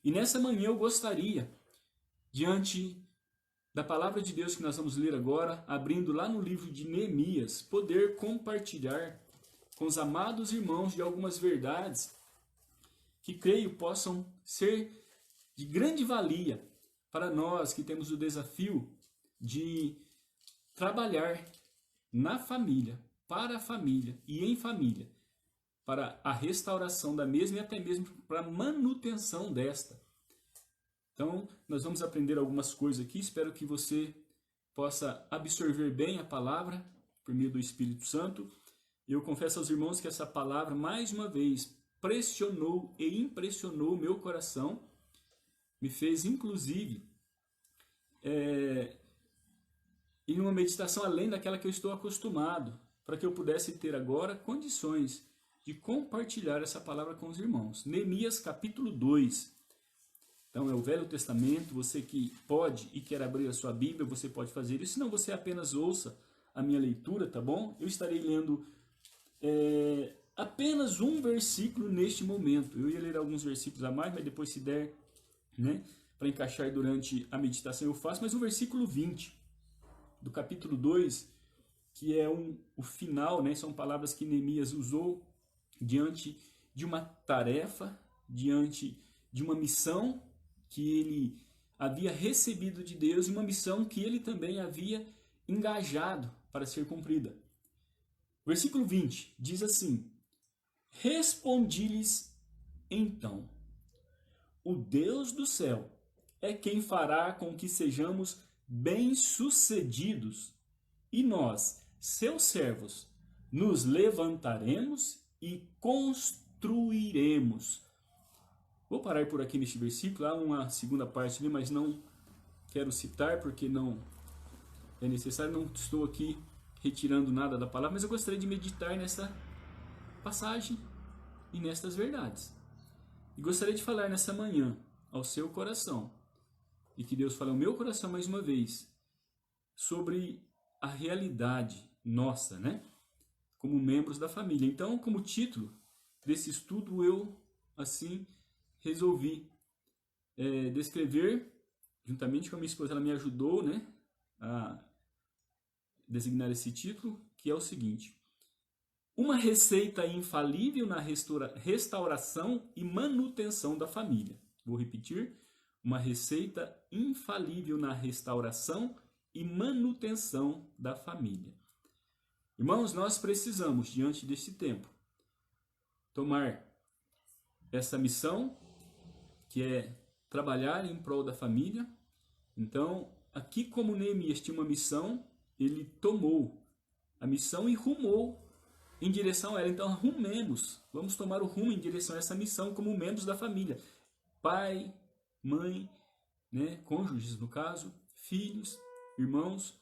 E nessa manhã eu gostaria, diante da palavra de Deus que nós vamos ler agora, abrindo lá no livro de Neemias, poder compartilhar com os amados irmãos de algumas verdades que creio possam ser de grande valia para nós que temos o desafio de trabalhar na família, para a família e em família, para a restauração da mesma e até mesmo para a manutenção desta. Então, nós vamos aprender algumas coisas aqui, espero que você possa absorver bem a palavra por meio do Espírito Santo. Eu confesso aos irmãos que essa palavra, mais uma vez, pressionou e impressionou o meu coração, me fez, inclusive, em uma meditação além daquela que eu estou acostumado, para que eu pudesse ter agora condições de compartilhar essa palavra com os irmãos. Neemias capítulo 2. Então é o Velho Testamento, você que pode e quer abrir a sua Bíblia, você pode fazer isso, senão você apenas ouça a minha leitura, tá bom? Eu estarei lendo apenas um versículo neste momento. Eu ia ler alguns versículos a mais, mas depois se der, né, para encaixar durante a meditação eu faço, mas o versículo 20 do capítulo 2, que é o final, né, são palavras que Neemias usou diante de uma tarefa, diante de uma missão que ele havia recebido de Deus e uma missão que ele também havia engajado para ser cumprida. Versículo 20 diz assim: Respondi-lhes então, o Deus do céu é quem fará com que sejamos bem-sucedidos, e nós, seus servos, nos levantaremos e construiremos. Vou parar por aqui neste versículo, há uma segunda parte ali, mas não quero citar porque não é necessário, não estou aqui retirando nada da palavra, mas eu gostaria de meditar nessa passagem e nestas verdades. E gostaria de falar nessa manhã ao seu coração, e que Deus fale ao meu coração mais uma vez, sobre a realidade nossa, né? Como membros da família. Então, como título desse estudo, eu, assim, resolvi descrever, juntamente com a minha esposa, ela me ajudou, né, a designar esse título, que é o seguinte: uma receita infalível na restauração e manutenção da família. Vou repetir: uma receita infalível na restauração e manutenção da família. Irmãos, nós precisamos, diante desse tempo, tomar essa missão, que é trabalhar em prol da família. Então, aqui como Neemias tinha uma missão, ele tomou a missão e rumou em direção a ela. Então, rumemos, vamos tomar o rumo em direção a essa missão como membros da família. Pai, mãe, né, cônjuges no caso, filhos, irmãos.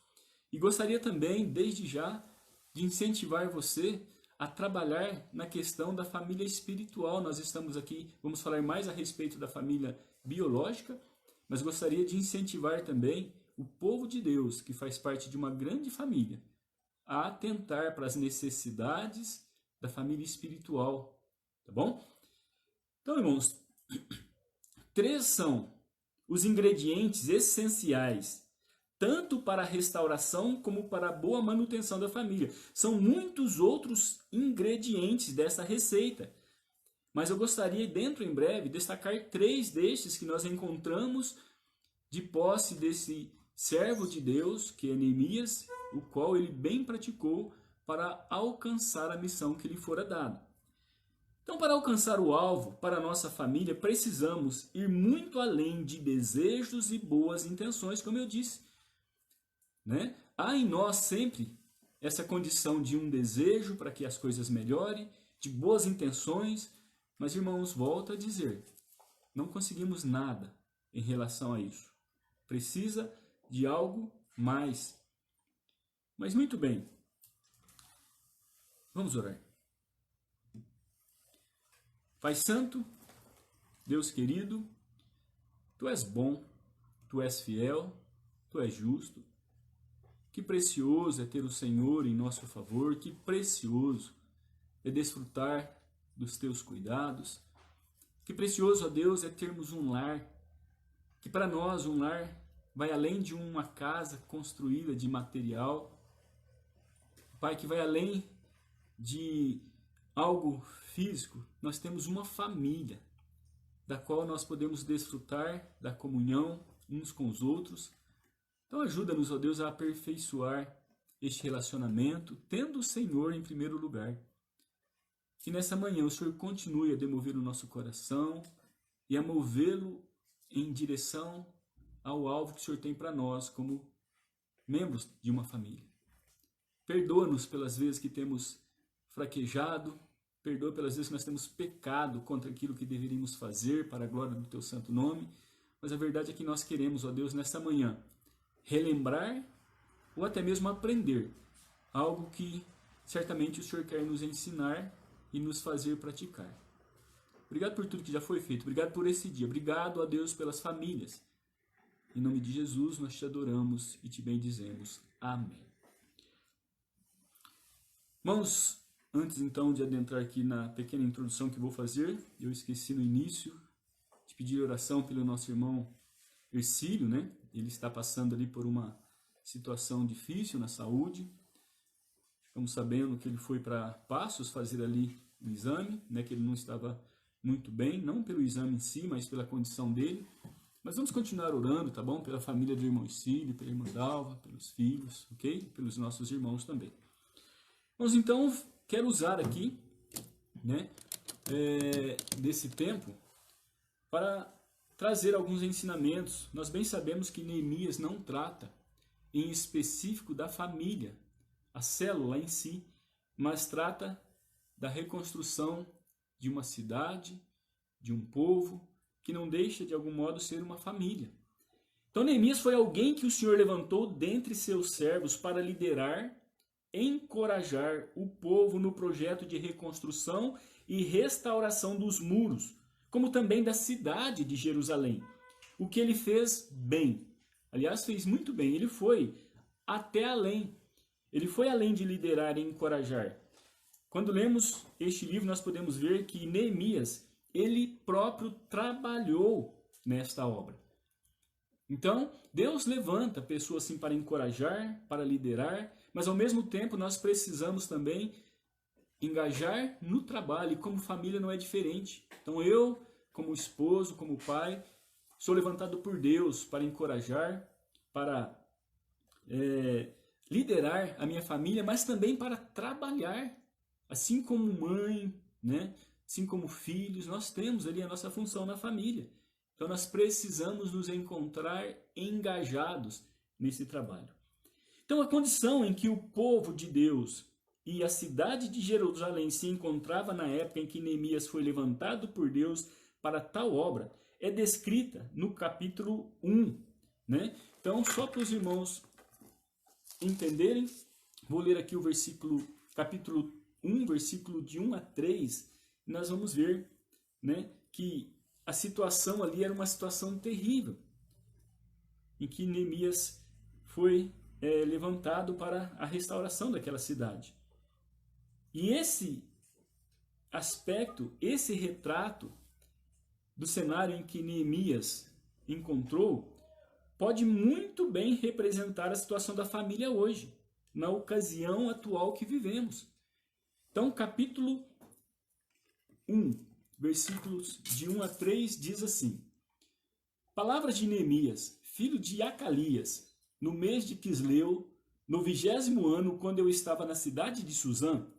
E gostaria também, desde já, de incentivar você a trabalhar na questão da família espiritual. Nós estamos aqui, vamos falar mais a respeito da família biológica, mas gostaria de incentivar também o povo de Deus, que faz parte de uma grande família, a atentar para as necessidades da família espiritual, tá bom? Então, irmãos, 3 são os ingredientes essenciais, tanto para a restauração como para a boa manutenção da família. São muitos outros ingredientes dessa receita, mas eu gostaria, dentro em breve, destacar 3 destes que nós encontramos de posse desse servo de Deus, que é Neemias, o qual ele bem praticou para alcançar a missão que lhe fora dada. Então, para alcançar o alvo, para a nossa família, precisamos ir muito além de desejos e boas intenções, como eu disse, né? Há em nós sempre essa condição de um desejo para que as coisas melhorem, de boas intenções, mas, irmãos, volto a dizer, não conseguimos nada em relação a isso. Precisa de algo mais. Mas muito bem, vamos orar. Pai Santo, Deus querido, Tu és bom, Tu és fiel, Tu és justo. Que precioso é ter o Senhor em nosso favor, que precioso é desfrutar dos Teus cuidados. Que precioso, ó Deus, é termos um lar, que para nós um lar vai além de uma casa construída de material, Pai, que vai além de algo físico. Nós temos uma família, da qual nós podemos desfrutar da comunhão uns com os outros. Então ajuda-nos, ó Deus, a aperfeiçoar este relacionamento, tendo o Senhor em primeiro lugar. Que nessa manhã o Senhor continue a demover o nosso coração e a movê-lo em direção ao alvo que o Senhor tem para nós como membros de uma família. Perdoa-nos pelas vezes que temos fraquejado, perdoa pelas vezes que nós temos pecado contra aquilo que deveríamos fazer para a glória do Teu santo nome, mas a verdade é que nós queremos, ó Deus, nesta manhã, relembrar ou até mesmo aprender algo que certamente o Senhor quer nos ensinar e nos fazer praticar. Obrigado por tudo que já foi feito, obrigado por esse dia, obrigado a Deus pelas famílias. Em nome de Jesus nós te adoramos e te bendizemos. Amém. Irmãos, antes então de adentrar aqui na pequena introdução que vou fazer, eu esqueci no início de pedir oração pelo nosso irmão Ercílio, né? Ele está passando ali por uma situação difícil na saúde. Ficamos sabendo que ele foi para Passos fazer ali o exame, né? Que ele não estava muito bem, não pelo exame em si, mas pela condição dele. Mas vamos continuar orando, tá bom? Pela família do irmão Ercílio, pela irmã Dalva, pelos filhos, ok? Pelos nossos irmãos também. Mas então, quero usar aqui, né, desse tempo para trazer alguns ensinamentos. Nós bem sabemos que Neemias não trata em específico da família, a célula em si, mas trata da reconstrução de uma cidade, de um povo, que não deixa de algum modo ser uma família. Então Neemias foi alguém que o Senhor levantou dentre seus servos para liderar, encorajar o povo no projeto de reconstrução e restauração dos muros, como também da cidade de Jerusalém. O que ele fez bem, aliás, fez muito bem, ele foi até além. Ele foi além de liderar e encorajar. Quando lemos este livro, nós podemos ver que Neemias, ele próprio trabalhou nesta obra. Então, Deus levanta pessoas assim para encorajar, para liderar, mas ao mesmo tempo nós precisamos também engajar no trabalho, e como família não é diferente. Então eu, como esposo, como pai, sou levantado por Deus para encorajar, para liderar a minha família, mas também para trabalhar, assim como mãe, né? Assim como filhos, nós temos ali a nossa função na família. Então nós precisamos nos encontrar engajados nesse trabalho. Então a condição em que o povo de Deus e a cidade de Jerusalém se encontrava na época em que Neemias foi levantado por Deus para tal obra é descrita no capítulo 1. Né? Então, só para os irmãos entenderem, vou ler aqui o capítulo 1, versículo de 1 a 3, e nós vamos ver, né, que a situação ali era uma situação terrível, em que Neemias foi levantado para a restauração daquela cidade. E esse aspecto, esse retrato do cenário em que Neemias encontrou, pode muito bem representar a situação da família hoje, na ocasião atual que vivemos. Então, capítulo 1, versículos de 1 a 3, diz assim: Palavras de Neemias, filho de Acalias, no mês de Quisleu, no 20º ano, quando eu estava na cidade de Suzã,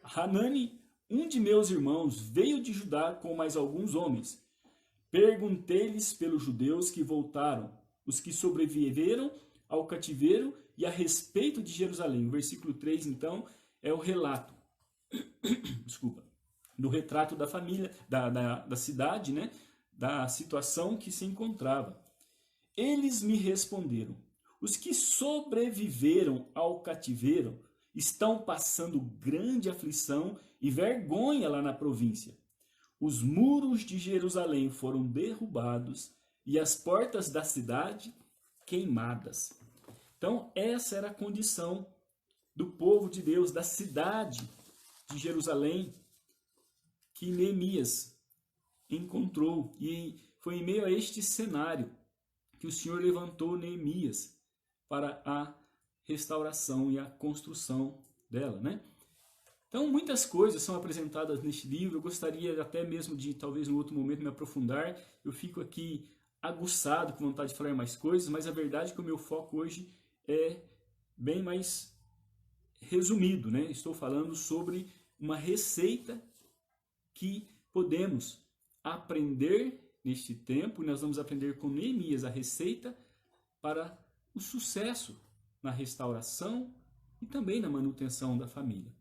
Hanani, um de meus irmãos, veio de Judá com mais alguns homens. Perguntei-lhes pelos judeus que voltaram, os que sobreviveram ao cativeiro e a respeito de Jerusalém. O versículo 3, então, é o relato do retrato da família, da cidade, né? Da situação que se encontrava. Eles me responderam: os que sobreviveram ao cativeiro estão passando grande aflição e vergonha lá na província. Os muros de Jerusalém foram derrubados e as portas da cidade queimadas. Então, essa era a condição do povo de Deus, da cidade de Jerusalém, que Neemias encontrou. E foi em meio a este cenário que o Senhor levantou Neemias para a restauração e a construção dela, né? Então, muitas coisas são apresentadas neste livro. Eu gostaria até mesmo de, talvez, em outro momento, me aprofundar. Eu fico aqui aguçado, com vontade de falar mais coisas, mas a verdade é que o meu foco hoje é bem mais resumido, né? Estou falando sobre uma receita que podemos aprender neste tempo, e nós vamos aprender com Neemias a receita para o sucesso na restauração e também na manutenção da família.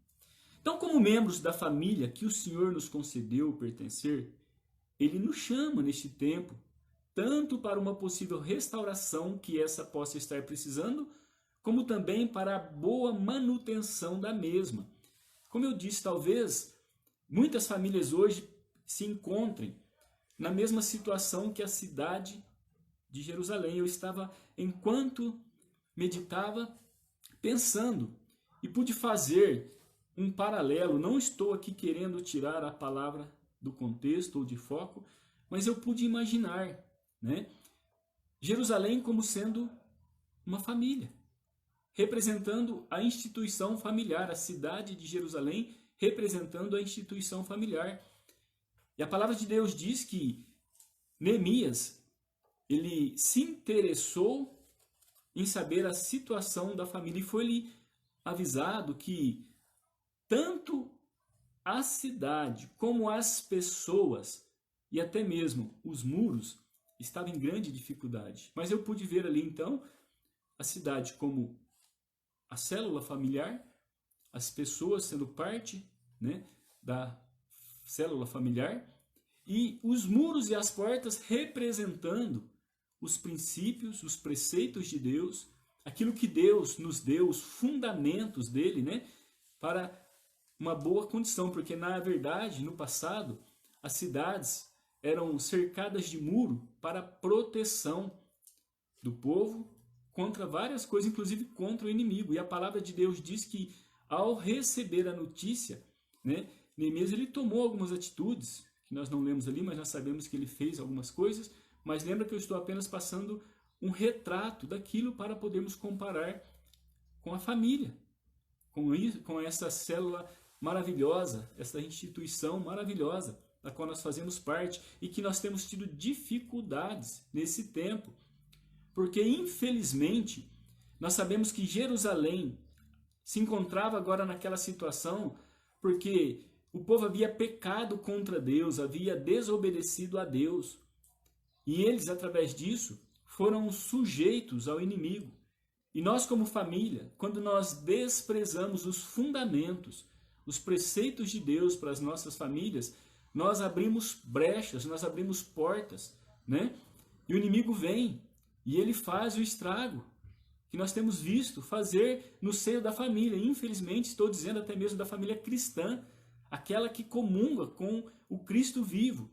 Então, como membros da família que o Senhor nos concedeu pertencer, Ele nos chama neste tempo, tanto para uma possível restauração que essa possa estar precisando, como também para a boa manutenção da mesma. Como eu disse, talvez muitas famílias hoje se encontrem na mesma situação que a cidade de Jerusalém. Eu estava, enquanto meditava, pensando e pude fazer um paralelo. Não estou aqui querendo tirar a palavra do contexto ou de foco, mas eu pude imaginar, né, Jerusalém como sendo uma família, representando a instituição familiar, a cidade de Jerusalém representando a instituição familiar. E a palavra de Deus diz que Neemias, ele se interessou em saber a situação da família e foi-lhe avisado que tanto a cidade como as pessoas e até mesmo os muros estavam em grande dificuldade. Mas eu pude ver ali então a cidade como a célula familiar, as pessoas sendo parte, né, da célula familiar, e os muros e as portas representando os princípios, os preceitos de Deus, aquilo que Deus nos deu, os fundamentos dele, né, para uma boa condição, porque na verdade, no passado, as cidades eram cercadas de muro para proteção do povo contra várias coisas, inclusive contra o inimigo. E a palavra de Deus diz que ao receber a notícia, né, Neemias ele tomou algumas atitudes, que nós não lemos ali, mas nós sabemos que ele fez algumas coisas, mas lembra que eu estou apenas passando um retrato daquilo para podermos comparar com a família, com essa célula maravilhosa, essa instituição maravilhosa, da qual nós fazemos parte e que nós temos tido dificuldades nesse tempo. Porque, infelizmente, nós sabemos que Jerusalém se encontrava agora naquela situação porque o povo havia pecado contra Deus, havia desobedecido a Deus. E eles, através disso, foram sujeitos ao inimigo. E nós, como família, quando nós desprezamos os fundamentos, os preceitos de Deus para as nossas famílias, nós abrimos brechas, nós abrimos portas, né? E o inimigo vem e ele faz o estrago que nós temos visto fazer no seio da família. Infelizmente, estou dizendo até mesmo da família cristã, aquela que comunga com o Cristo vivo.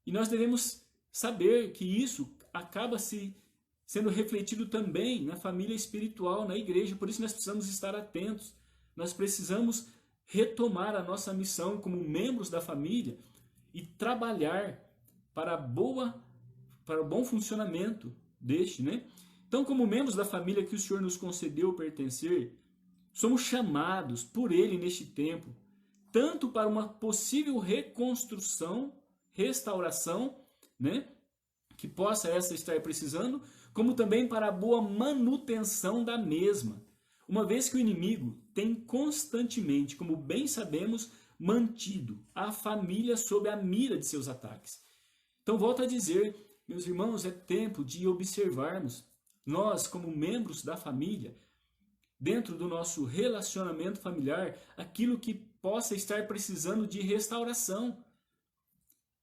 E nós devemos saber que isso acaba sendo refletido também na família espiritual, na igreja. Por isso nós precisamos estar atentos. Nós precisamos retomar a nossa missão como membros da família e trabalhar para o bom funcionamento deste, né? Então, como membros da família que o Senhor nos concedeu pertencer, somos chamados por Ele neste tempo, tanto para uma possível reconstrução, restauração, né, que possa essa estar precisando, como também para a boa manutenção da mesma, uma vez que o inimigo tem constantemente, como bem sabemos, mantido a família sob a mira de seus ataques. Então, volto a dizer, meus irmãos, é tempo de observarmos, nós como membros da família, dentro do nosso relacionamento familiar, aquilo que possa estar precisando de restauração.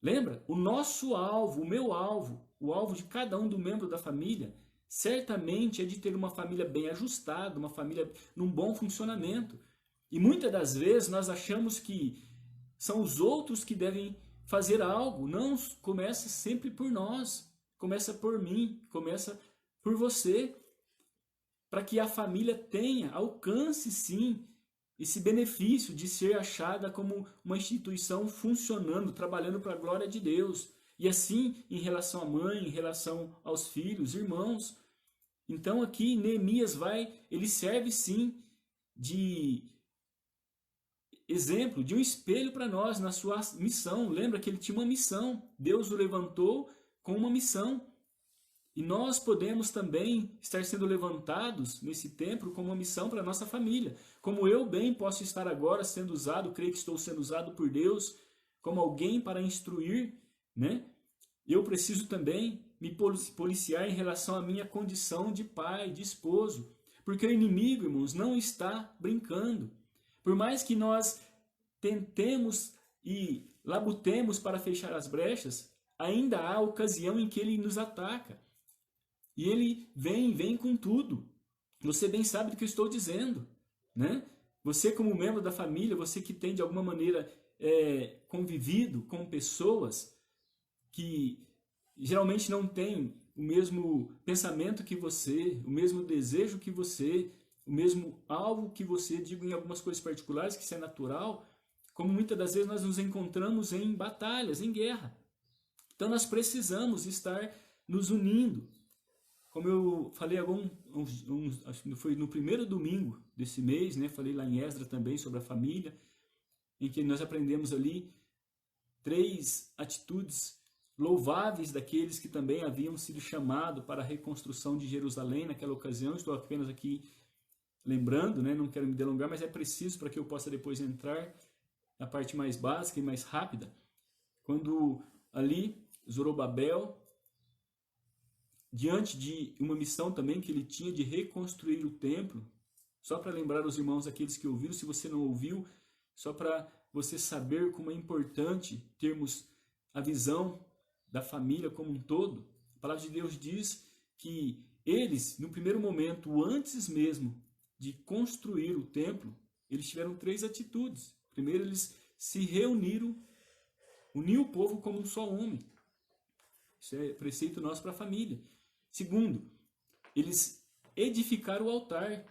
Lembra? O nosso alvo, o meu alvo, o alvo de cada um do membro da família, certamente é de ter uma família bem ajustada, uma família num bom funcionamento. E muitas das vezes nós achamos que são os outros que devem fazer algo. Não, começa sempre por nós, começa por mim, começa por você, para que a família alcance sim esse benefício de ser achada como uma instituição funcionando, trabalhando para a glória de Deus. E assim, em relação à mãe, em relação aos filhos, irmãos. Então aqui Neemias ele serve sim de exemplo, de um espelho para nós na sua missão. Lembra que ele tinha uma missão. Deus o levantou com uma missão. E nós podemos também estar sendo levantados nesse tempo com uma missão para a nossa família. Como eu bem posso estar agora sendo usado, creio que estou sendo usado por Deus como alguém para instruir, né? Eu preciso também me policiar em relação à minha condição de pai, de esposo. Porque o inimigo, irmãos, não está brincando. Por mais que nós tentemos e labutemos para fechar as brechas, ainda há ocasião em que ele nos ataca. E ele vem com tudo. Você bem sabe do que eu estou dizendo, né? Você como membro da família, você que tem de alguma maneira convivido com pessoas que geralmente não têm o mesmo pensamento que você, o mesmo desejo que você, o mesmo alvo que você, digo em algumas coisas particulares, que isso é natural, como muitas das vezes nós nos encontramos em batalhas, em guerra. Então nós precisamos estar nos unindo. Como eu falei acho que foi no primeiro domingo desse mês, né? Falei lá em Esdras também sobre a família, em que nós aprendemos ali 3 atitudes louváveis daqueles que também haviam sido chamados para a reconstrução de Jerusalém naquela ocasião. Estou apenas aqui lembrando, né? Não quero me delongar, mas é preciso para que eu possa depois entrar na parte mais básica e mais rápida. Quando ali Zorobabel, diante de uma missão também que ele tinha de reconstruir o templo, só para lembrar os irmãos, aqueles que ouviram, se você não ouviu, só para você saber como é importante termos a visão da família como um todo. A palavra de Deus diz que eles, no primeiro momento, antes mesmo de construir o templo, eles tiveram 3 atitudes. Primeiro, eles se reuniram, uniu o povo como um só homem. Isso é preceito nosso para a família. Segundo, eles edificaram o altar.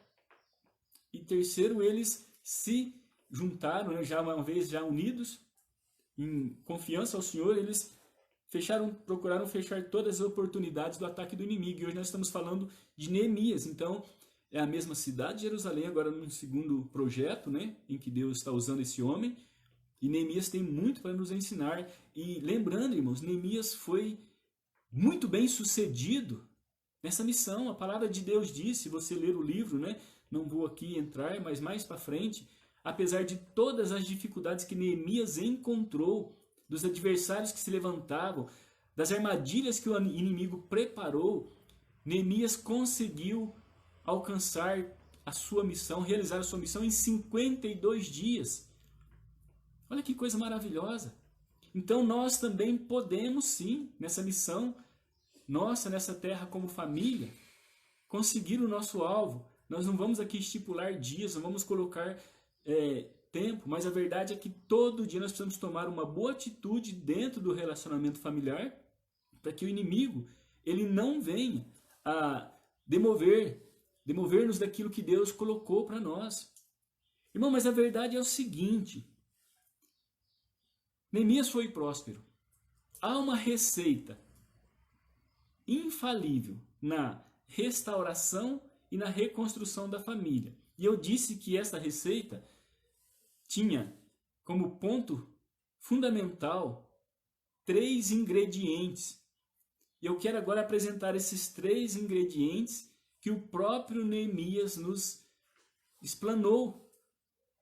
E terceiro, eles se juntaram, né, já uma vez já unidos, em confiança ao Senhor, eles procuraram fechar todas as oportunidades do ataque do inimigo. E hoje nós estamos falando de Neemias. Então, é a mesma cidade de Jerusalém, agora num segundo projeto, né, em que Deus está usando esse homem. E Neemias tem muito para nos ensinar. E lembrando, irmãos, Neemias foi muito bem sucedido nessa missão. A palavra de Deus diz, se você ler o livro, né, não vou aqui entrar, mas mais para frente, apesar de todas as dificuldades que Neemias encontrou, dos adversários que se levantavam, das armadilhas que o inimigo preparou, Neemias conseguiu alcançar a sua missão, realizar a sua missão em 52 dias. Olha que coisa maravilhosa. Então nós também podemos sim, nessa missão nossa, nessa terra como família, conseguir o nosso alvo. Nós não vamos aqui estipular dias, não vamos colocar tempo, mas a verdade é que todo dia nós precisamos tomar uma boa atitude dentro do relacionamento familiar, para que o inimigo ele não venha a demover-nos daquilo que Deus colocou para nós. Irmão, mas a verdade é o seguinte: Neemias foi próspero. Há uma receita infalível na restauração e na reconstrução da família. E eu disse que essa receita tinha como ponto fundamental 3 ingredientes. E eu quero agora apresentar esses 3 ingredientes que o próprio Neemias nos explanou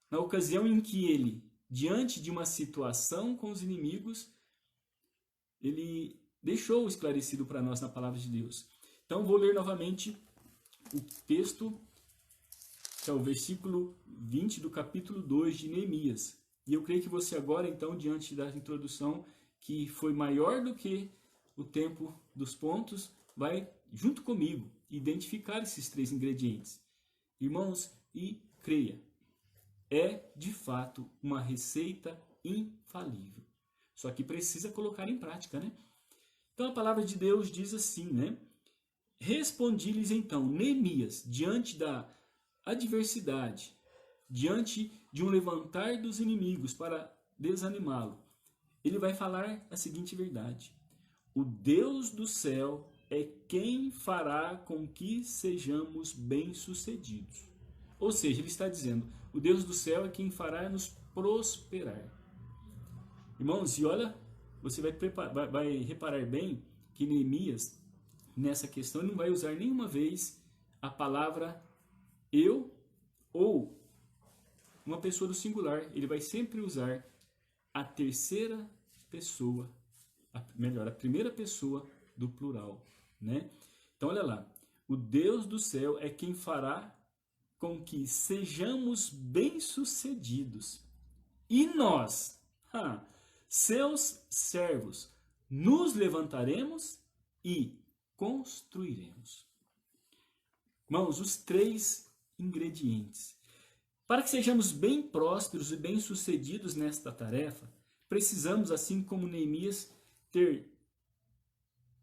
na ocasião em que ele, diante de uma situação com os inimigos, ele deixou esclarecido para nós na palavra de Deus. Então vou ler novamente o texto, que é o versículo 20 do capítulo 2 de Neemias. E eu creio que você agora, então, diante da introdução, que foi maior do que o tempo dos pontos, vai, junto comigo, identificar esses 3 ingredientes. Irmãos, e creia, é de fato uma receita infalível. Só que precisa colocar em prática, né? Então a palavra de Deus diz assim, né? Respondi-lhes então, Neemias, diante da adversidade, diante de um levantar dos inimigos para desanimá-lo, ele vai falar a seguinte verdade: o Deus do céu é quem fará com que sejamos bem-sucedidos. Ou seja, ele está dizendo, o Deus do céu é quem fará nos prosperar. Irmãos, e olha, você vai reparar bem que Neemias, nessa questão, ele não vai usar nenhuma vez a palavra eu ou uma pessoa do singular. Ele vai sempre usar a terceira pessoa, a primeira pessoa do plural, né? Então, olha lá. O Deus do céu é quem fará com que sejamos bem-sucedidos. E nós, seus servos, nos levantaremos e construiremos. Irmãos, os 3 ingredientes. Para que sejamos bem prósperos e bem-sucedidos nesta tarefa, precisamos, assim como Neemias, ter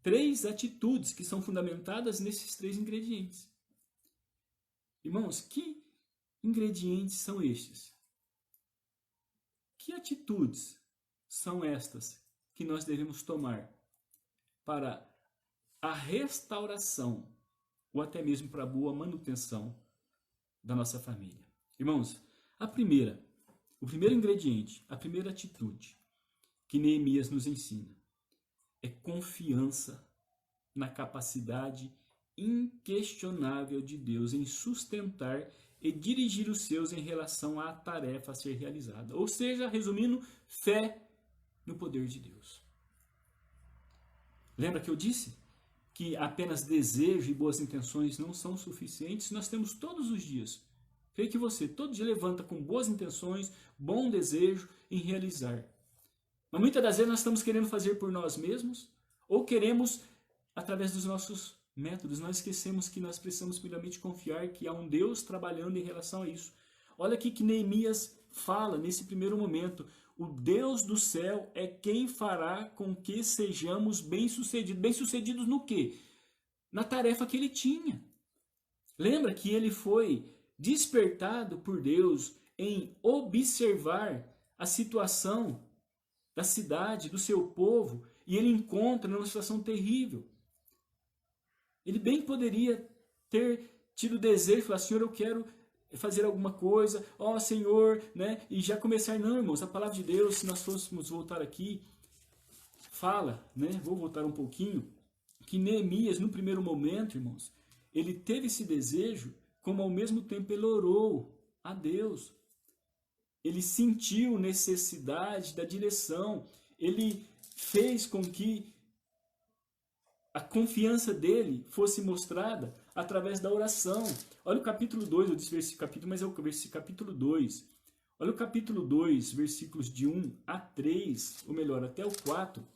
3 atitudes que são fundamentadas nesses 3 ingredientes. Irmãos, que ingredientes são estes? Que atitudes são estas que nós devemos tomar para a restauração ou até mesmo para a boa manutenção da nossa família? Irmãos, o primeiro ingrediente, a primeira atitude que Neemias nos ensina é confiança na capacidade inquestionável de Deus em sustentar e dirigir os seus em relação à tarefa a ser realizada. Ou seja, resumindo, fé no poder de Deus. Lembra que eu disse que apenas desejo e boas intenções não são suficientes? Nós temos todos os dias. Creio que você todo dia levanta com boas intenções, bom desejo em realizar. Mas muitas das vezes nós estamos querendo fazer por nós mesmos ou queremos através dos nossos métodos. Nós esquecemos que nós precisamos primeiramente confiar que há um Deus trabalhando em relação a isso. Olha aqui que Neemias fala nesse primeiro momento. O Deus do céu é quem fará com que sejamos bem-sucedidos. Bem-sucedidos no quê? Na tarefa que ele tinha. Lembra que ele foi despertado por Deus em observar a situação da cidade, do seu povo, e ele encontra numa situação terrível. Ele bem poderia ter tido desejo de falar, Senhor, eu quero fazer alguma coisa, ó Senhor, né? E já começar, não, irmãos, a palavra de Deus, se nós fôssemos voltar aqui, fala, né? Vou voltar um pouquinho, que Neemias, no primeiro momento, irmãos, ele teve esse desejo, como ao mesmo tempo ele orou a Deus. Ele sentiu necessidade da direção, ele fez com que a confiança dele fosse mostrada através da oração. Olha o capítulo 2, eu disse versículo capítulo, mas é o capítulo 2. Olha o capítulo 2, versículos de 1 a 3, ou melhor, até o 4,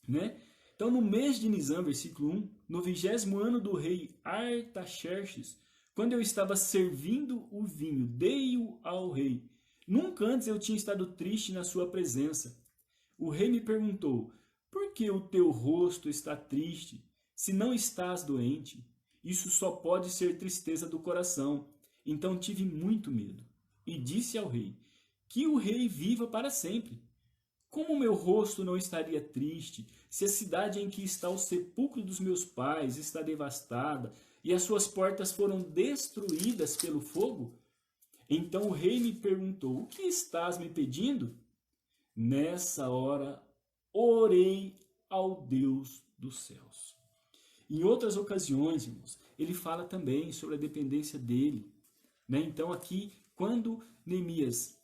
né? Então, no mês de Nisan, versículo 1, no 20º ano do rei Artaxerxes, quando eu estava servindo o vinho, dei-o ao rei. Nunca antes eu tinha estado triste na sua presença. O rei me perguntou, por que o teu rosto está triste, se não estás doente? Isso só pode ser tristeza do coração. Então tive muito medo. E disse ao rei, que o rei viva para sempre. Como meu rosto não estaria triste, se a cidade em que está o sepulcro dos meus pais está devastada, e as suas portas foram destruídas pelo fogo? Então o rei me perguntou, o que estás me pedindo? Nessa hora, orei ao Deus dos céus. Em outras ocasiões, irmãos, ele fala também sobre a dependência dele, né? Então aqui, quando Neemias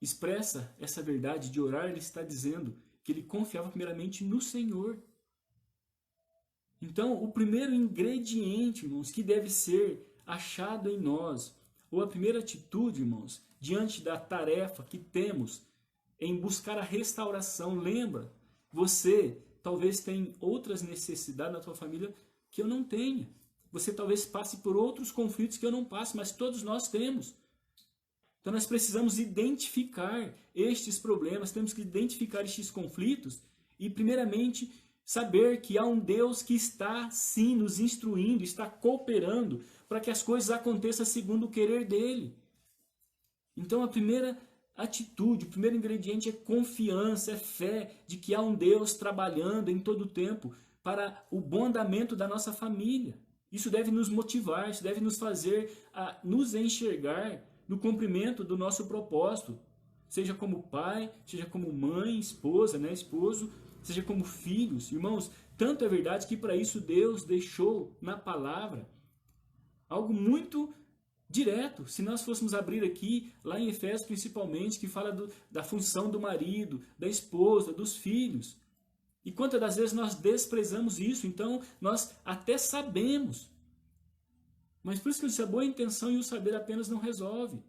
expressa essa verdade de orar, ele está dizendo que ele confiava primeiramente no Senhor. Então, o primeiro ingrediente, irmãos, que deve ser achado em nós, ou a primeira atitude, irmãos, diante da tarefa que temos em buscar a restauração. Lembra, você talvez tenha outras necessidades na tua família que eu não tenha. Você talvez passe por outros conflitos que eu não passe, mas todos nós temos. Então nós precisamos identificar estes problemas, temos que identificar estes conflitos e primeiramente saber que há um Deus que está sim nos instruindo, está cooperando para que as coisas aconteçam segundo o querer dele. Então a primeira atitude, o primeiro ingrediente é confiança, é fé de que há um Deus trabalhando em todo o tempo para o bom andamento da nossa família. Isso deve nos motivar, isso deve nos fazer a nos enxergar no cumprimento do nosso propósito, seja como pai, seja como mãe, esposa, né, esposo, seja como filhos. Irmãos, tanto é verdade que para isso Deus deixou na palavra algo muito direto. Se nós fôssemos abrir aqui, lá em Efésios principalmente, que fala da função do marido, da esposa, dos filhos. E quantas das vezes nós desprezamos isso, então nós até sabemos. Mas por isso que eu disse, a boa intenção e o saber apenas não resolve.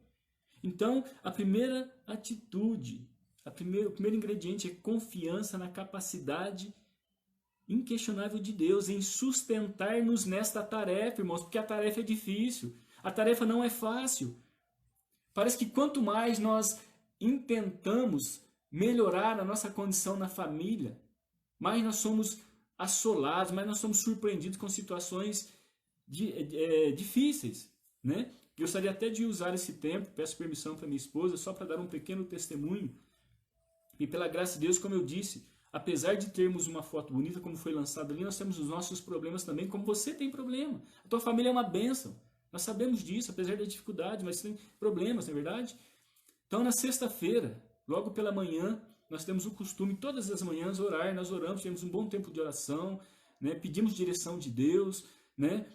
Então, a primeira atitude, o primeiro ingrediente é confiança na capacidade inquestionável de Deus em sustentar-nos nesta tarefa, irmãos, porque a tarefa é difícil, a tarefa não é fácil. Parece que quanto mais nós intentamos melhorar a nossa condição na família, mais nós somos assolados, mais nós somos surpreendidos com situações difíceis, né? Gostaria até de usar esse tempo, peço permissão para minha esposa, só para dar um pequeno testemunho. E pela graça de Deus, como eu disse, apesar de termos uma foto bonita, como foi lançado ali, nós temos os nossos problemas também, como você tem problema. A tua família é uma bênção. Nós sabemos disso, apesar da dificuldade, mas tem problemas, não é verdade? Então, na sexta-feira, logo pela manhã, nós temos o costume, todas as manhãs, orar. Nós oramos, temos um bom tempo de oração, né? Pedimos direção de Deus, né?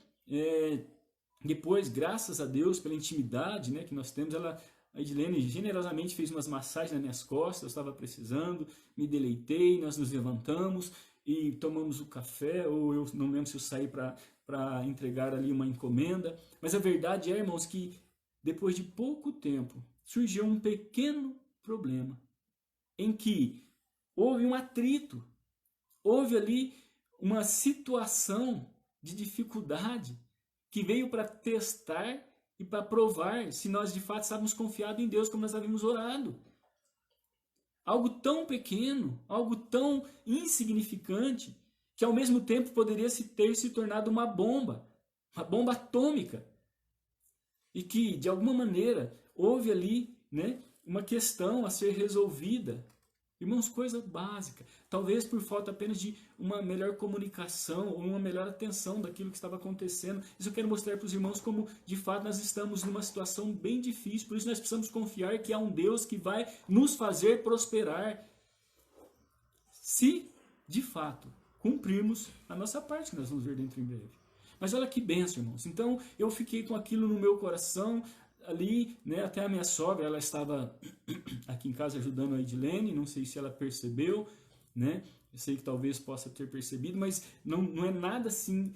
Depois, graças a Deus, pela intimidade, né, que nós temos, a Edilene generosamente fez umas massagens nas minhas costas, eu estava precisando, me deleitei, nós nos levantamos e tomamos o café, ou eu não lembro se eu saí para entregar ali uma encomenda. Mas a verdade é, irmãos, que depois de pouco tempo surgiu um pequeno problema, em que houve um atrito, houve ali uma situação de dificuldade que veio para testar e para provar se nós de fato estávamos confiados em Deus como nós havíamos orado. Algo tão pequeno, algo tão insignificante, que ao mesmo tempo poderia ter se tornado uma bomba atômica. E que, de alguma maneira, houve ali, né, uma questão a ser resolvida. Irmãos, coisa básica. Talvez por falta apenas de uma melhor comunicação ou uma melhor atenção daquilo que estava acontecendo. Isso eu quero mostrar para os irmãos como, de fato, nós estamos numa situação bem difícil. Por isso nós precisamos confiar que há um Deus que vai nos fazer prosperar. Se, de fato, cumprirmos a nossa parte, que nós vamos ver dentro em breve. Mas olha que bênção, irmãos. Então, eu fiquei com aquilo no meu coração ali, né, até a minha sogra, ela estava aqui em casa ajudando a Edilene, não sei se ela percebeu, né, eu sei que talvez possa ter percebido, mas não é nada assim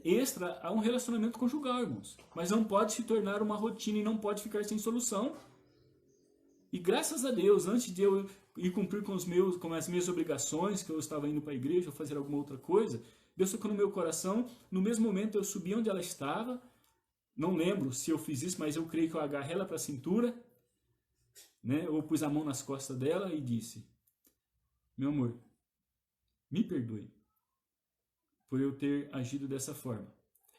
extra a um relacionamento conjugal, irmãos. Mas não pode se tornar uma rotina e não pode ficar sem solução. E graças a Deus, antes de eu ir cumprir com as minhas obrigações, que eu estava indo para a igreja ou fazer alguma outra coisa, Deus tocou no meu coração, no mesmo momento eu subi onde ela estava. Não lembro se eu fiz isso, mas eu creio que eu agarrei ela para a cintura, né? Eu pus a mão nas costas dela e disse: meu amor, me perdoe por eu ter agido dessa forma.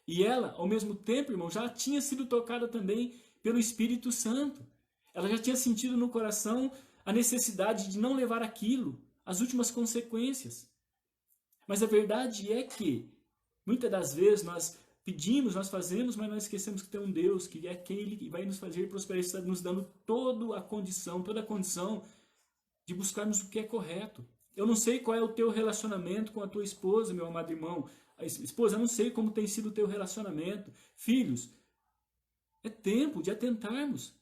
E ela, ao mesmo tempo, irmão, já tinha sido tocada também pelo Espírito Santo. Ela já tinha sentido no coração a necessidade de não levar aquilo às últimas consequências. Mas a verdade é que, muitas das vezes, nós pedimos, nós fazemos, mas nós esquecemos que tem um Deus, que é aquele que vai nos fazer prosperar, está nos dando toda a condição de buscarmos o que é correto. Eu não sei qual é o teu relacionamento com a tua esposa, meu amado irmão. Esposa, eu não sei como tem sido o teu relacionamento. Filhos, é tempo de atentarmos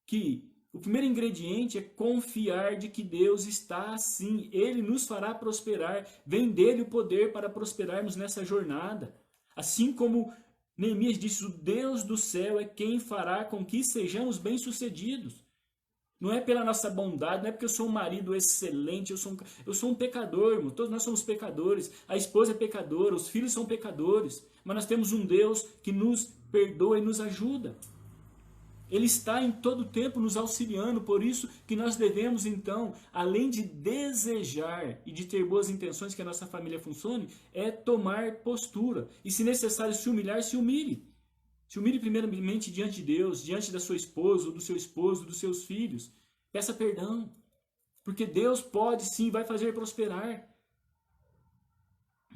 que o primeiro ingrediente é confiar de que Deus está assim. Ele nos fará prosperar. Vem dele o poder para prosperarmos nessa jornada. Assim como Neemias disse, o Deus do céu é quem fará com que sejamos bem-sucedidos. Não é pela nossa bondade, não é porque eu sou um marido excelente, eu sou um pecador, irmão. Todos nós somos pecadores. A esposa é pecadora, os filhos são pecadores. Mas nós temos um Deus que nos perdoa e nos ajuda. Ele está em todo tempo nos auxiliando, por isso que nós devemos então, além de desejar e de ter boas intenções que a nossa família funcione, é tomar postura. E se necessário se humilhar, se humilhe. Se humilhe primeiramente diante de Deus, diante da sua esposa, ou do seu esposo, dos seus filhos. Peça perdão. Porque Deus pode sim, vai fazer prosperar.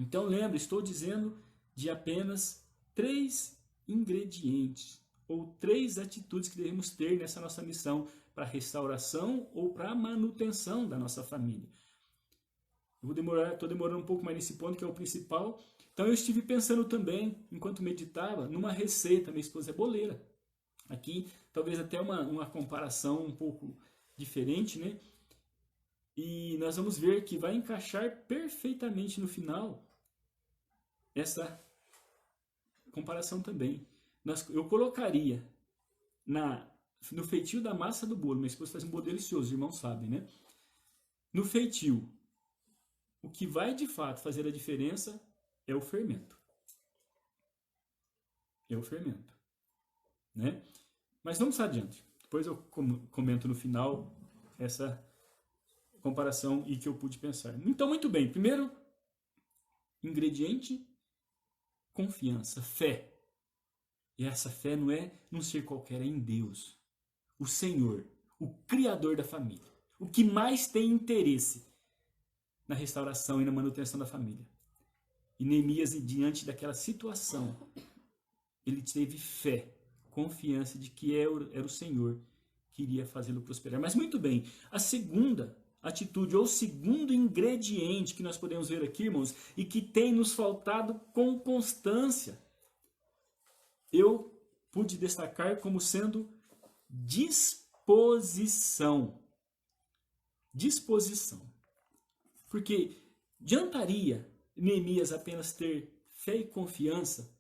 Então lembre, estou dizendo de apenas 3 ingredientes, ou 3 atitudes que devemos ter nessa nossa missão para a restauração ou para a manutenção da nossa família. Estou demorando um pouco mais nesse ponto, que é o principal. Então eu estive pensando também, enquanto meditava, numa receita. Minha esposa é boleira. Aqui, talvez até uma comparação um pouco diferente, né? E nós vamos ver que vai encaixar perfeitamente no final essa comparação também. Eu colocaria no feitio da massa do bolo. Minha esposa faz um bolo delicioso, os irmãos sabem, né? No feitio, o que vai de fato fazer a diferença é o fermento. É o fermento, né? Mas vamos adiante. Depois eu comento no final essa comparação e que eu pude pensar. Então, muito bem. Primeiro ingrediente, confiança, fé. E essa fé não é num ser qualquer, é em Deus. O Senhor, o Criador da família. O que mais tem interesse na restauração e na manutenção da família. E Neemias, diante daquela situação, ele teve fé, confiança de que era o Senhor que iria fazê-lo prosperar. Mas muito bem, a segunda atitude, ou o segundo ingrediente que nós podemos ver aqui, irmãos, e que tem nos faltado com constância, eu pude destacar como sendo disposição. Disposição. Porque adiantaria Neemias apenas ter fé e confiança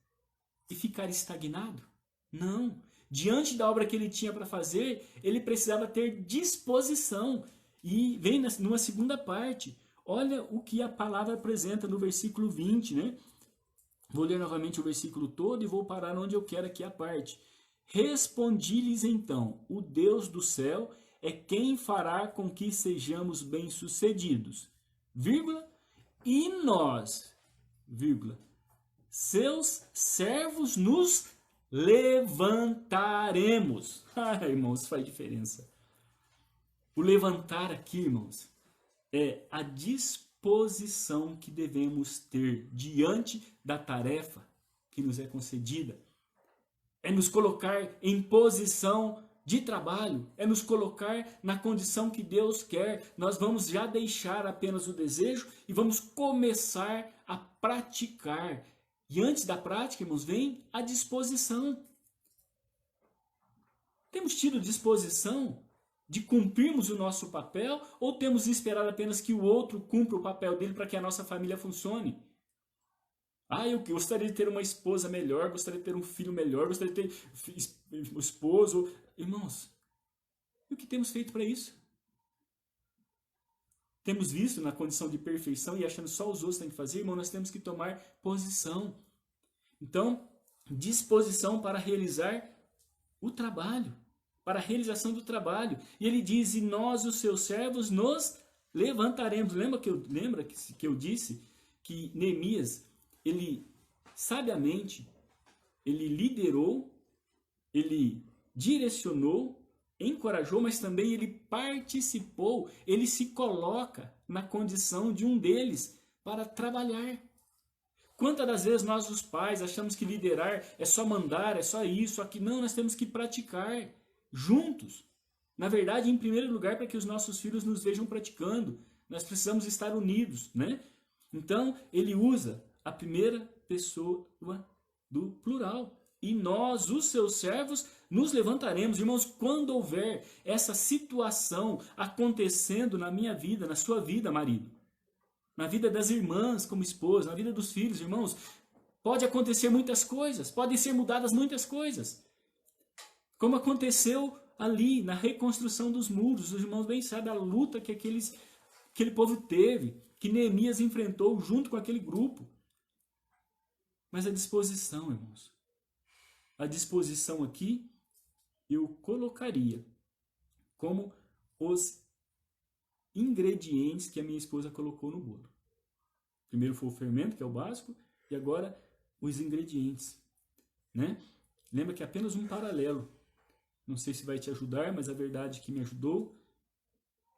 e ficar estagnado? Não. Diante da obra que ele tinha para fazer, ele precisava ter disposição. E vem numa segunda parte. Olha o que a palavra apresenta no versículo 20, né? Vou ler novamente o versículo todo e vou parar onde eu quero aqui a parte. Respondi-lhes então, o Deus do céu é quem fará com que sejamos bem-sucedidos, vírgula, e nós, vírgula, seus servos nos levantaremos. Irmãos, faz diferença. O levantar aqui, irmãos, é a disposição que devemos ter diante da tarefa que nos é concedida. É nos colocar em posição de trabalho, é nos colocar na condição que Deus quer. Nós vamos já deixar apenas o desejo e vamos começar a praticar. E antes da prática, irmãos, vem a disposição. Temos tido disposição de cumprirmos o nosso papel ou temos esperado apenas que o outro cumpra o papel dele para que a nossa família funcione? Eu gostaria de ter uma esposa melhor, gostaria de ter um filho melhor, gostaria de ter um esposo. Irmãos, e o que temos feito para isso? Temos visto na condição de perfeição e achando só os outros têm que fazer? Irmão, nós temos que tomar posição. Então, disposição para realizar o trabalho, para a realização do trabalho. E ele diz, e nós, os seus servos, nos levantaremos. Lembra que eu disse que Neemias, ele sabiamente, ele liderou, ele direcionou, encorajou, mas também ele participou, ele se coloca na condição de um deles para trabalhar. Quantas das vezes nós, os pais, achamos que liderar é só mandar, é só isso, aqui não, nós temos que praticar juntos. Na verdade, em primeiro lugar, para que os nossos filhos nos vejam praticando, nós precisamos estar unidos, né? Então, ele usa a primeira pessoa do plural. E nós, os seus servos, nos levantaremos. Irmãos, quando houver essa situação acontecendo na minha vida, na sua vida, marido, na vida das irmãs como esposa, na vida dos filhos, irmãos, pode acontecer muitas coisas, podem ser mudadas muitas coisas. Como aconteceu ali na reconstrução dos muros, os irmãos bem sabem a luta que aquele povo teve, que Neemias enfrentou junto com aquele grupo. Mas a disposição, irmãos, a disposição aqui eu colocaria como os ingredientes que a minha esposa colocou no bolo. Primeiro foi o fermento, que é o básico, e agora os ingredientes, né? Lembra que é apenas um paralelo. Não sei se vai te ajudar, mas a verdade é que me ajudou.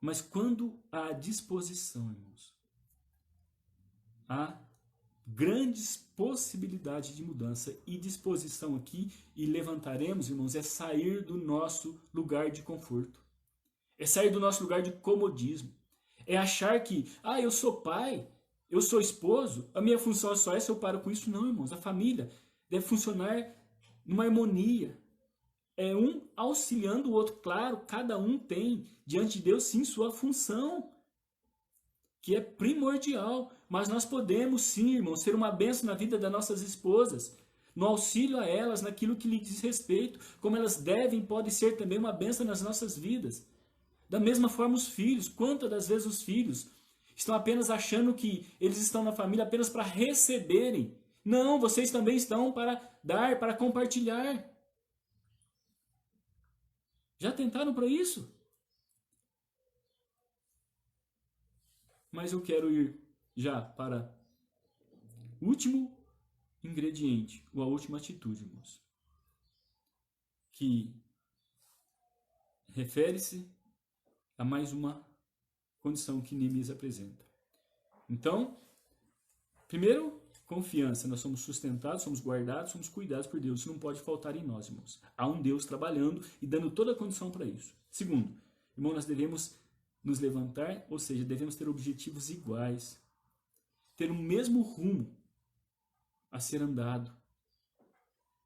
Mas quando há disposição, irmãos, há grandes possibilidades de mudança. E disposição aqui, e levantaremos, irmãos, é sair do nosso lugar de conforto. É sair do nosso lugar de comodismo. É achar que, eu sou pai, eu sou esposo, a minha função é só essa, eu paro com isso. Não, irmãos, a família deve funcionar numa harmonia. É um auxiliando o outro. Claro, cada um tem, diante de Deus, sim, sua função, que é primordial. Mas nós podemos, sim, irmãos, ser uma bênção na vida das nossas esposas, no auxílio a elas, naquilo que lhes diz respeito, como elas devem, podem ser também uma bênção nas nossas vidas. Da mesma forma os filhos. Quantas das vezes os filhos estão apenas achando que eles estão na família apenas para receberem? Não, vocês também estão para dar, para compartilhar. Já tentaram para isso? Mas eu quero ir já para o último ingrediente, ou a última atitude, irmãos, que refere-se a mais uma condição que Neemias apresenta. Então, primeiro, confiança. Nós somos sustentados, somos guardados, somos cuidados por Deus. Isso não pode faltar em nós, irmãos. Há um Deus trabalhando e dando toda a condição para isso. Segundo, irmão, nós devemos nos levantar, ou seja, devemos ter objetivos iguais, ter o mesmo rumo a ser andado,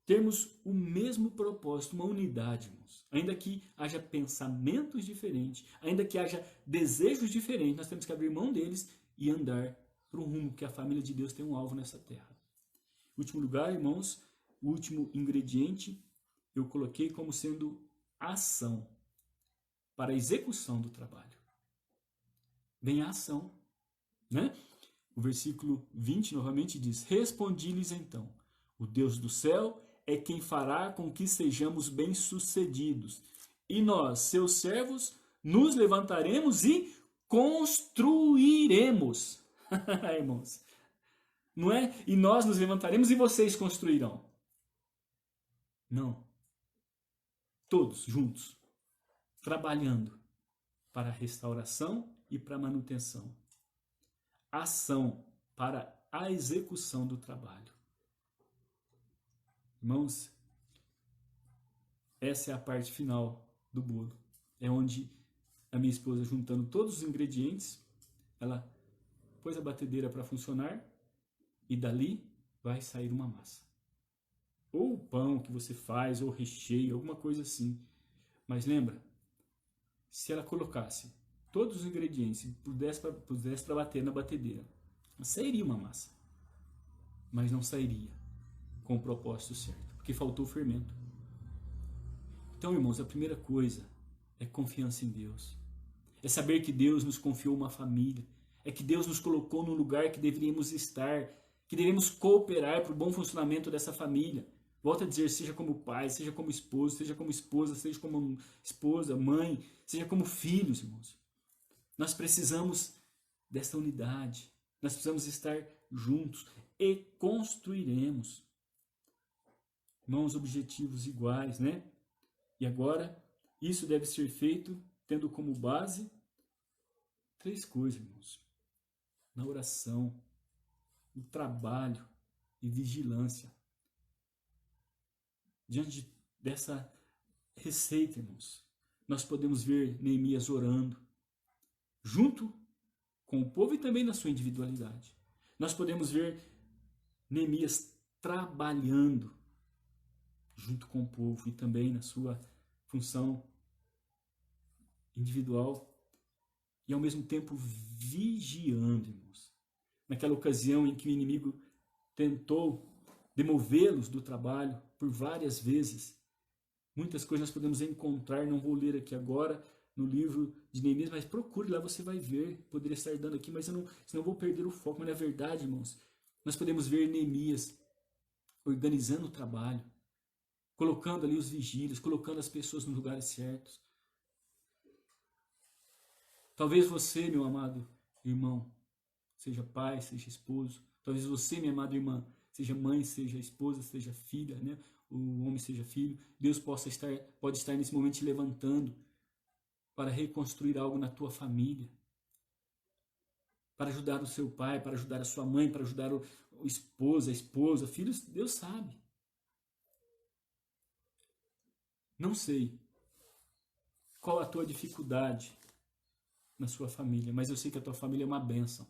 termos o mesmo propósito, uma unidade, irmãos. Ainda que haja pensamentos diferentes, ainda que haja desejos diferentes, nós temos que abrir mão deles e andar para um rumo, que a família de Deus tem um alvo nessa terra. Último lugar, irmãos, o último ingrediente eu coloquei como sendo ação para a execução do trabalho. Vem a ação, né? O versículo 20 novamente diz: respondi-lhes então, o Deus do céu é quem fará com que sejamos bem-sucedidos, e nós, seus servos, nos levantaremos e construiremos. Irmãos, não é? E nós nos levantaremos e vocês construirão. Não. Todos juntos, trabalhando para a restauração e para a manutenção. Ação para a execução do trabalho. Irmãos, essa é a parte final do bolo. É onde a minha esposa, juntando todos os ingredientes, ela pôs a batedeira para funcionar e dali vai sair uma massa. Ou o pão que você faz, ou recheio, alguma coisa assim. Mas lembra, se ela colocasse todos os ingredientes e pudesse para bater na batedeira, sairia uma massa. Mas não sairia com o propósito certo, porque faltou o fermento. Então, irmãos, a primeira coisa é confiança em Deus. É saber que Deus nos confiou uma família. É que Deus nos colocou no lugar que deveríamos estar, que devemos cooperar para o bom funcionamento dessa família. Volto a dizer, seja como pai, seja como esposo, seja como esposa, seja como esposa, mãe, seja como filhos, irmãos. Nós precisamos dessa unidade. Nós precisamos estar juntos e construiremos. Irmãos, objetivos iguais, né? E agora, isso deve ser feito tendo como base 3 coisas, irmãos. Na oração, no trabalho e vigilância. Diante dessa receita, irmãos, nós podemos ver Neemias orando, junto com o povo e também na sua individualidade. Nós podemos ver Neemias trabalhando junto com o povo e também na sua função individual e ao mesmo tempo vigiando, irmãos. Naquela ocasião em que o inimigo tentou demovê-los do trabalho por várias vezes, muitas coisas nós podemos encontrar, não vou ler aqui agora, no livro de Neemias, mas procure lá, você vai ver. Poderia estar dando aqui, mas senão eu vou perder o foco. Mas na verdade, irmãos, nós podemos ver Neemias organizando o trabalho, colocando ali os vigílios, colocando as pessoas nos lugares certos. Talvez você, meu amado irmão, seja pai, seja esposo. Talvez você, minha amada irmã, seja mãe, seja esposa, seja filha, né? o homem seja filho. Deus pode estar nesse momento te levantando para reconstruir algo na tua família, para ajudar o seu pai, para ajudar a sua mãe, para ajudar o esposo, a esposa, filhos. Deus sabe. Não sei qual a tua dificuldade na sua família, mas eu sei que a tua família é uma bênção.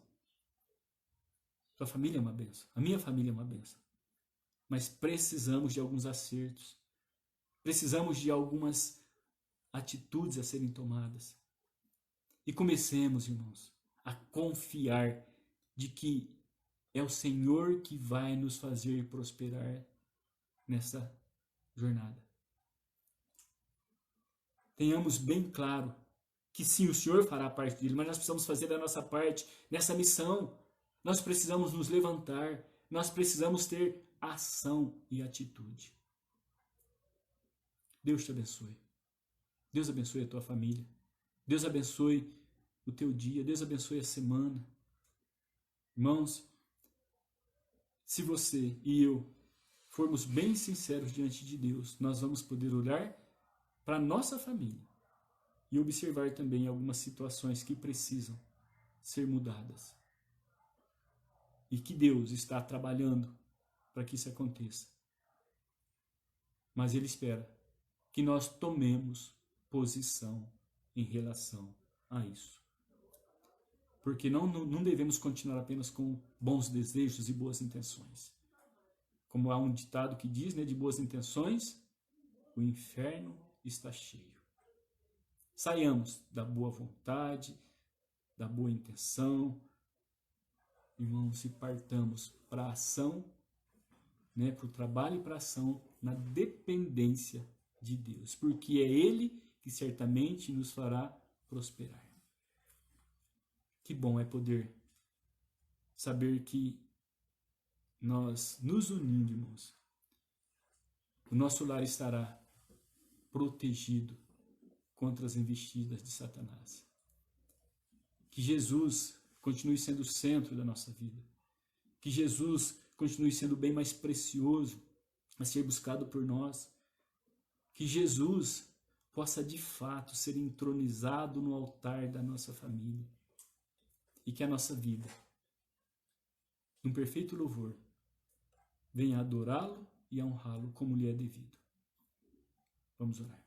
Tua família é uma bênção. A minha família é uma bênção. Mas precisamos de alguns acertos. Precisamos de algumas atitudes a serem tomadas. E comecemos, irmãos, a confiar de que é o Senhor que vai nos fazer prosperar nessa jornada. Tenhamos bem claro que sim, o Senhor fará parte dele, mas nós precisamos fazer a nossa parte nessa missão. Nós precisamos nos levantar, nós precisamos ter ação e atitude. Deus te abençoe. Deus abençoe a tua família. Deus abençoe o teu dia. Deus abençoe a semana. Irmãos, se você e eu formos bem sinceros diante de Deus, nós vamos poder olhar para a nossa família e observar também algumas situações que precisam ser mudadas. E que Deus está trabalhando para que isso aconteça. Mas Ele espera que nós tomemos posição em relação a isso. Porque não devemos continuar apenas com bons desejos e boas intenções. Como há um ditado que diz, né, de boas intenções, o inferno está cheio. Saiamos da boa vontade, da boa intenção, irmãos, e partamos para a ação, né, para o trabalho e para a ação na dependência de Deus, porque é Ele que certamente nos fará prosperar. Que bom é poder saber que nós nos unindo, irmãos, o nosso lar estará protegido contra as investidas de Satanás. Que Jesus continue sendo o centro da nossa vida. Que Jesus continue sendo o bem mais precioso a ser buscado por nós. Que Jesus possa de fato ser entronizado no altar da nossa família. E que a nossa vida, num perfeito louvor, venha adorá-lo e honrá-lo como lhe é devido. Vamos orar.